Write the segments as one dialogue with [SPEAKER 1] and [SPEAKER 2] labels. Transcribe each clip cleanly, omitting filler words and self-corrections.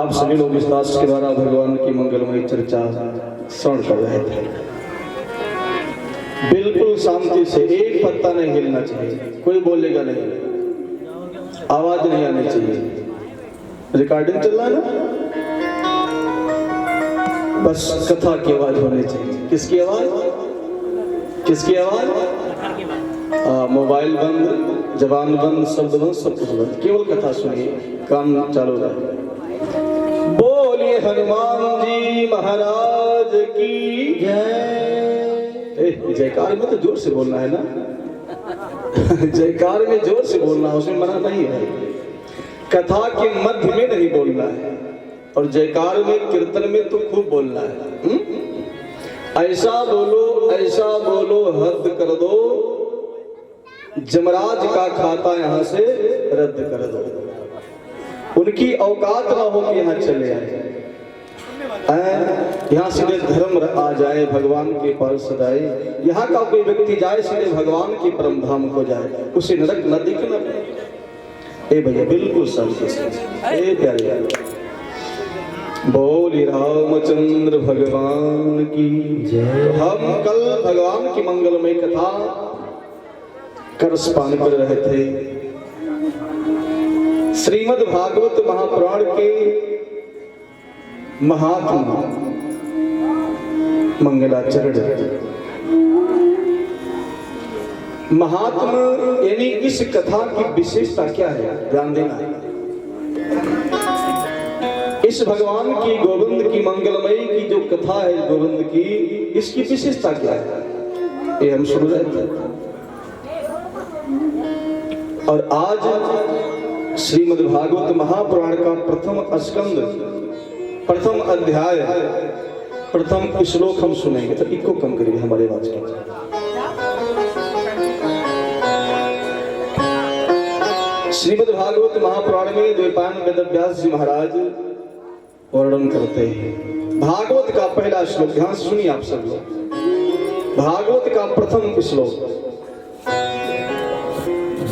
[SPEAKER 1] आप सभी लोग इस दास के द्वारा भगवान की मंगलमय चर्चा श्रवण कर रहे थे। बिल्कुल शांति से, एक पत्ता नहीं हिलना चाहिए, कोई बोलेगा नहीं, आवाज नहीं आनी चाहिए। रिकॉर्डिंग चल रहा है ना, बस कथा की आवाज होनी चाहिए। किसकी आवाज? किसकी आवाज? मोबाइल बंद, जबान बंद, शब्द बंद, सब कुछ बंद, केवल कथा सुनिए, काम चालू रहे। बोलिए हनुमान जी महाराज की जय। जयकार में तो जोर से बोलना है ना, जयकार में जोर से बोलना, उसमें मना नहीं है। कथा के मध्य में नहीं बोलना है, और जयकार में कीर्तन में तो खूब बोलना है। ऐसा बोलो हद कर दो, जमराज का खाता यहां से रद्द कर दो। उनकी औकात ना हो कि यहाँ चले आए, यहाँ सीधे धर्म आ जाए, भगवान के पास सदाए। यहाँ का कोई व्यक्ति जाए सीधे भगवान के परम धाम को जाए, उसे नरक न दिखना। ए भैया बिल्कुल शांति से, ए प्यारे बोली रामचंद्र भगवान की जय। हम कल भगवान की मंगलमय कथा करस्पान कर रहे थे। श्रीमद् भागवत महापुराण के महात्मा मंगलाचरण, महात्मा यानी इस कथा की विशेषता क्या है, ध्यान देना। इस भगवान की गोविंद की मंगलमयी की जो कथा है गोविंद की, इसकी विशेषता क्या है, ये हम सुन रहे थे। और आज श्रीमद् भागवत महापुराण का प्रथम स्कंद, प्रथम अध्याय, प्रथम श्लोक हम सुनेंगे। तो इको कम करिए हमारे आवाज का। श्रीमद् भागवत महापुराण में द्वैपायन वेदव्यास जी महाराज वर्णन करते हैं। भागवत का पहला श्लोक ध्यान से सुनिए आप सब लोग। भागवत का प्रथम श्लोक,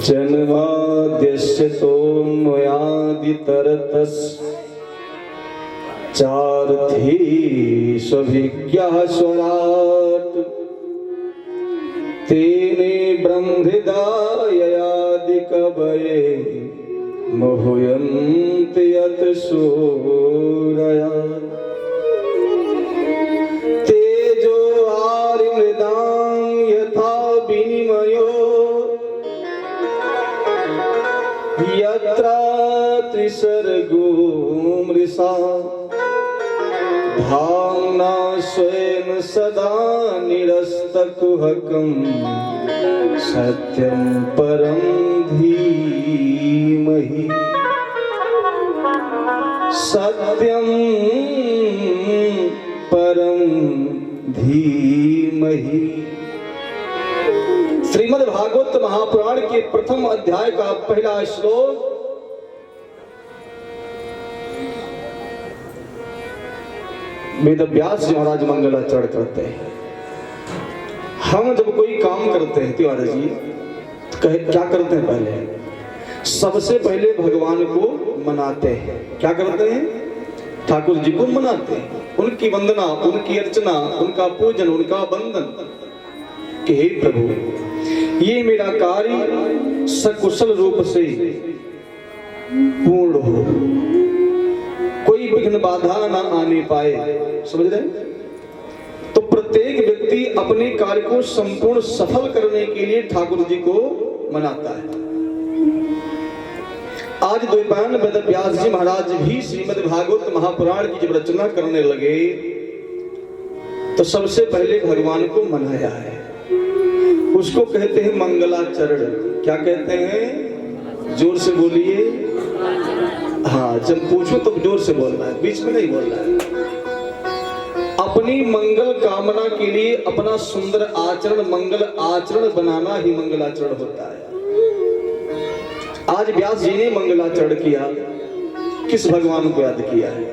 [SPEAKER 1] जन्माद्यस्य तो मयादितरतस् चार्थी स्वभिज्ञः स्वराट् तेने ब्रह्महृदाययादि कवये मोहयन्ति यत् सूरया तेजो आर्मृदां यथा विनिमयो यत्र त्रिसर्गो मृषा धाम्ना स्वेन सदा निरस्तकुहकं सत्यं परं धीमहि। सत्यं परं धीमहि। श्रीमद् भागवत महापुराण के प्रथम अध्याय का पहला श्लोक, वेदव्यास जी महाराज मंगलाचरण करते हैं। हम जब कोई काम करते हैं तिवारी जी, तो क्या करते हैं? पहले सबसे पहले भगवान को मनाते हैं। क्या करते हैं? ठाकुर जी को मनाते हैं, उनकी वंदना, उनकी अर्चना, उनका पूजन, उनका वंदन कि हे प्रभु, ये मेरा कार्य सकुशल रूप से पूर्ण हो, कोई विघ्न बाधा ना आने पाए। समझ रहे? तो प्रत्येक व्यक्ति अपने कार्य को संपूर्ण सफल करने के लिए ठाकुर जी को मनाता है। आज द्वैपायन वेदव्यास जी महाराज भी श्रीमद् भागवत महापुराण की जब रचना करने लगे तो सबसे पहले भगवान को मनाया है। उसको कहते हैं मंगलाचरण। क्या कहते हैं? जोर से बोलिए। हाँ, जब पूछो तो जोर से बोलना है, बीच में नहीं बोलना है। अपनी मंगल कामना के लिए अपना सुंदर आचरण, मंगल आचरण बनाना ही मंगलाचरण होता है। आज व्यास जी ने मंगलाचरण किया, किस भगवान को याद किया है?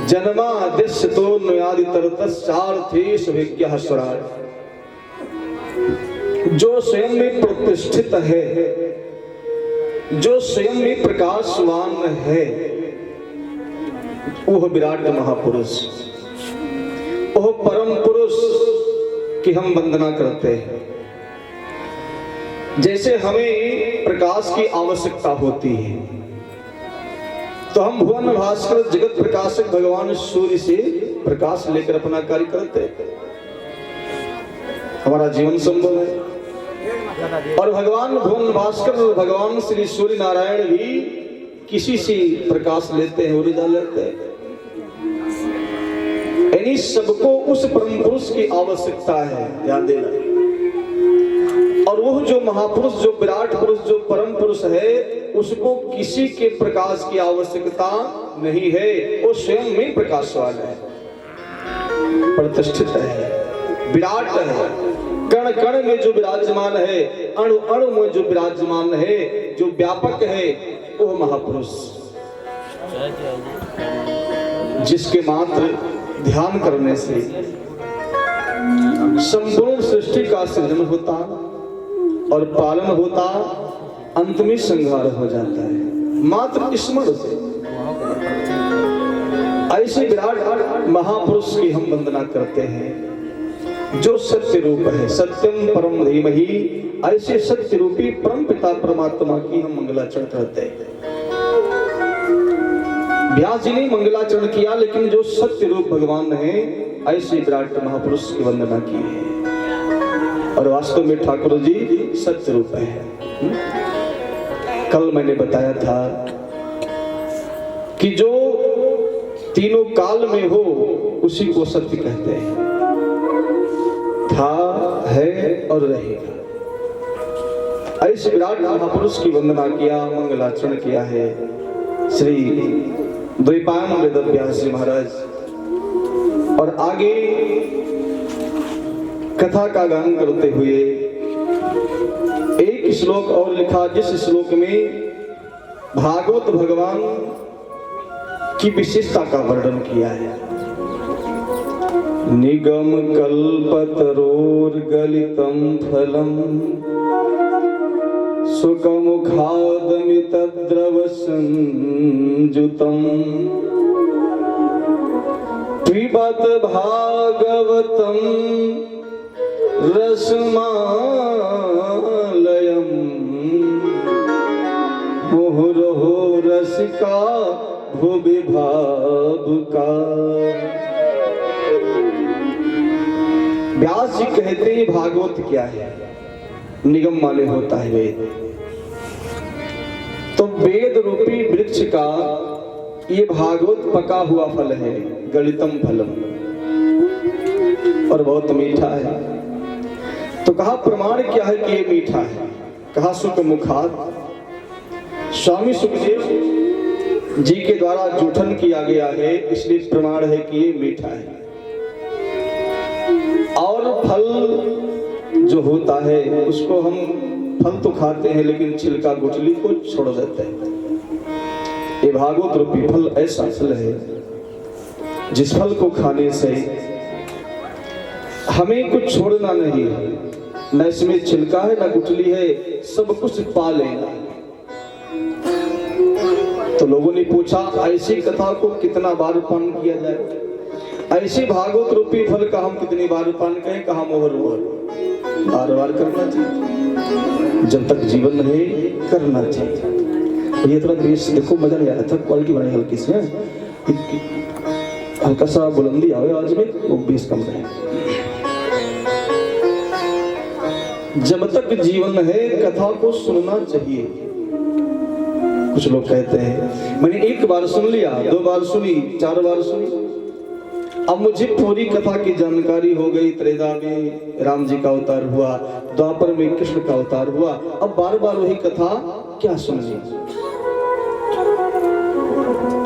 [SPEAKER 1] जन्माद्यस्य तो नुयादितरतस् चार्थी स्वभिज्ञः स्वराट्, जो स्वयं में प्रतिष्ठित है जो स्वयं में प्रकाशवान है वह विराट महापुरुष, वह परम पुरुष की हम वंदना करते हैं। जैसे हमें प्रकाश की आवश्यकता होती है तो हम भुवन भास्कर जगत प्रकाशक भगवान सूर्य से प्रकाश लेकर अपना कार्य करते हैं, हमारा जीवन संभव है। और भगवान भुवन भास्कर भगवान श्री सूर्य नारायण भी किसी से प्रकाश लेते हैं, ऊर्जा लेते हैं। यानी सबको उस परम पुरुष की आवश्यकता है, ध्यान देना। और वह जो महापुरुष, जो विराट पुरुष, जो परम पुरुष है, उसको किसी के प्रकाश की आवश्यकता नहीं है, वो स्वयं में प्रकाशवान है, प्रतिष्ठित है, विराट है। कण कण में जो विराजमान है, अणु अणु में जो विराजमान है, जो व्यापक है, वो महापुरुष, जिसके मात्र ध्यान करने से संपूर्ण सृष्टि का सृजन होता और पालन होता, अंत में संहार हो जाता है मात्र स्मरण से। ऐसे विराट महापुरुष की हम वंदना करते हैं जो सत्य रूप है, सत्यम परम धीमहि। ऐसे सत्य रूपी परम पिता परमात्मा की हम मंगलाचरण करते हैं। व्यास जी ने मंगलाचरण किया, लेकिन जो सत्य रूप भगवान है, ऐसे विराट महापुरुष की वंदना की है। और वास्तव में ठाकुर जी सत्य रूप है। कल मैंने बताया था कि जो तीनों काल में हो उसी को सत्य कहते हैं, था, है और रहेगा। ऐसे विराट महापुरुष की वंदना किया, मंगलाचरण किया है श्री द्वैपायन वेदव्यास जी महाराज। और आगे कथा का गान करते हुए एक श्लोक और लिखा, जिस श्लोक में भागवत भगवान की विशेषता का वर्णन किया है। निगम कल्पतरोर गलितम फलम सुखमुखादमित द्रव संजुतम पिबत भागवतम रसमालयम मुहुरहो रसिका भुवि भावुका। व्यास जी कहते हैं भागवत क्या है? निगम माने होता है वेद। तो वेद रूपी वृक्ष का ये भागवत पका हुआ फल है, गलितम फलम, और बहुत मीठा है। तो कहा प्रमाण क्या है कि ये मीठा है? कहा सुख मुखाद। स्वामी सुखदेव जी के द्वारा जूठन किया गया है, इसलिए प्रमाण है कि ये मीठा है। और फल जो होता है उसको हम फल तो खाते हैं, लेकिन छिलका गुठली को छोड़ देते हैं। ये भागवत रूपी फल ऐसा फल है जिस फल को खाने से हमें कुछ छोड़ना नहीं है, न इसमें छिलका है न गुठली है, सब कुछ पा लेना। तो लोगों ने पूछा ऐसी कथा को कितना बार पान किया जाए? ऐसे भागवत रूपी फल का हम कितनी बार पान करें? कहा मोहर मोहर बार बार करना चाहिए, जब तक जीवन है करना चाहिए। ये थोड़ा बेस देखो, मजा नहीं आ रहा था, क्वालिटी बनाई हल्की से, हल्का सा बुलंदी आवे आज में, वो बेस कम रहे। जब तक जीवन है कथा को सुनना चाहिए। कुछ लोग कहते हैं मैंने एक बार सुन लिया, दो बार सुनी, चार बार सुनी, अब मुझे पूरी कथा की जानकारी हो गई। त्रेता में राम जी का अवतार हुआ, द्वापर में कृष्ण का अवतार हुआ, अब बार बार वही कथा क्या सुननी?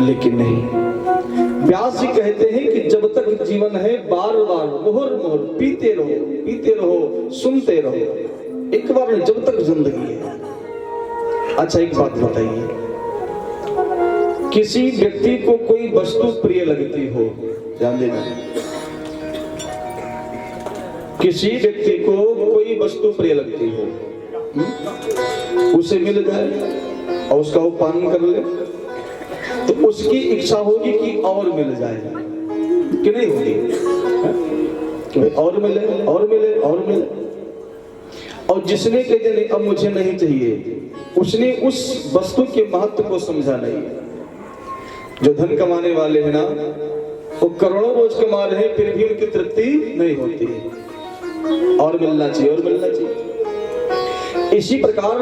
[SPEAKER 1] लेकिन नहीं, व्यास जी कहते हैं कि जब तक जीवन है बार बार मोहर मोहर पीते रहो, सुनते रहो। एक बार नहीं, जब तक जिंदगी है। अच्छा एक बात बताइए, किसी व्यक्ति को कोई वस्तु प्रिय लगती हो, ध्यान देना, किसी व्यक्ति को कोई वस्तु प्रिय लगती हो, उसे मिल जाए और उसका वो पान कर ले तो उसकी इच्छा होगी कि और मिल जाए, कि नहीं होगी? कि भाई और मिले और मिले और मिले। और जिसने कहे नहीं अब मुझे नहीं चाहिए, उसने उस वस्तु के महत्व को समझा नहीं। जो धन कमाने वाले हैं ना, वो करोड़ों रोज कमा रहे हैं, फिर भी उनकी तृप्ति नहीं होती है, और मिलना चाहिए और मिलना चाहिए। इसी प्रकार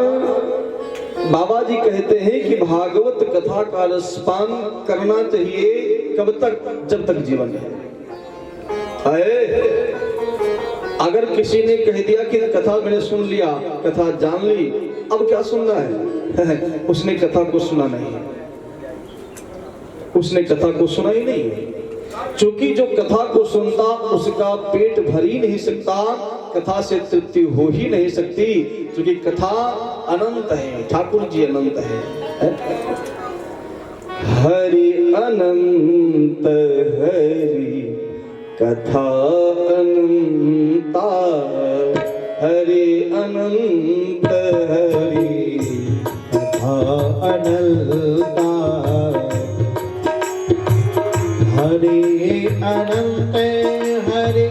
[SPEAKER 1] बाबा जी कहते हैं कि भागवत कथा का रसपान करना चाहिए कब तक? जब तक जीवन है। अगर किसी ने कह दिया कि कथा मैंने सुन लिया, कथा जान ली, अब क्या सुनना है? उसने कथा को सुना नहीं, उसने कथा को सुना ही नहीं। क्योंकि जो कथा को सुनता उसका पेट भर ही नहीं सकता, कथा से तृप्ति हो ही नहीं सकती, क्योंकि कथा अनंत है, ठाकुर जी अनंत है। हरि अनंत हरि कथा अनंता, हरि अनंत हरि कथा अनंता, हरि अनंत हरि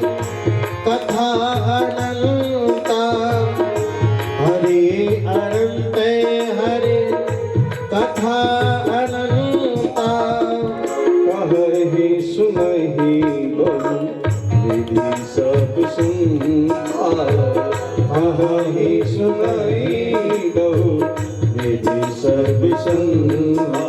[SPEAKER 1] कथा अनंता, हरि अनंत हरि कथा अनंता, कहहि सुनहि बहु विधि सब सुनता, कहहि सुनहि बहु विधि सब सुनता,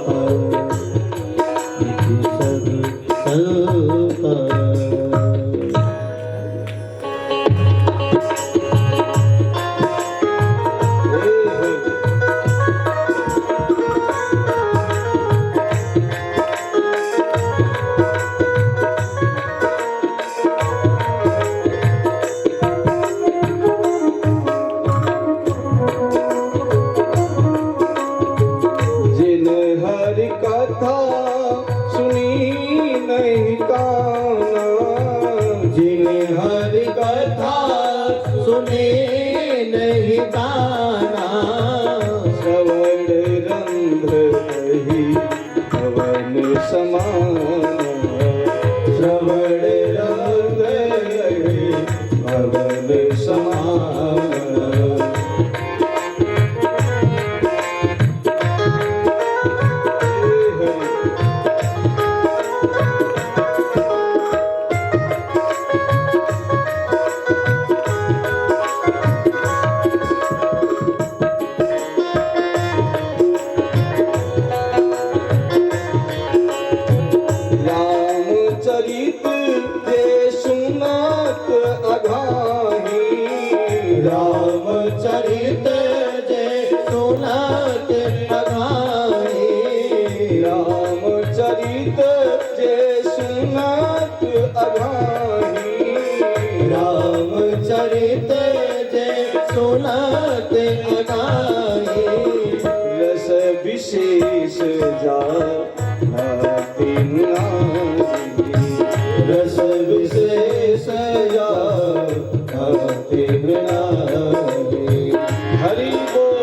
[SPEAKER 1] विशेष जा रस विशेष जा हरि बोल।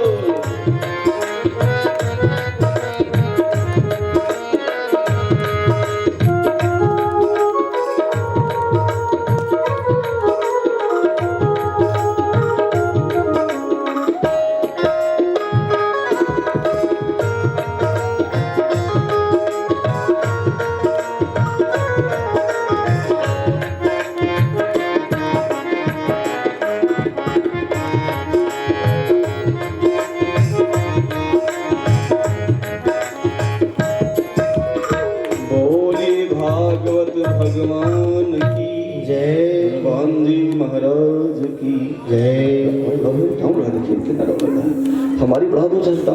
[SPEAKER 1] भगवान की जय, भगवान जी महाराज की जय। हमारी बढ़ा दो चलता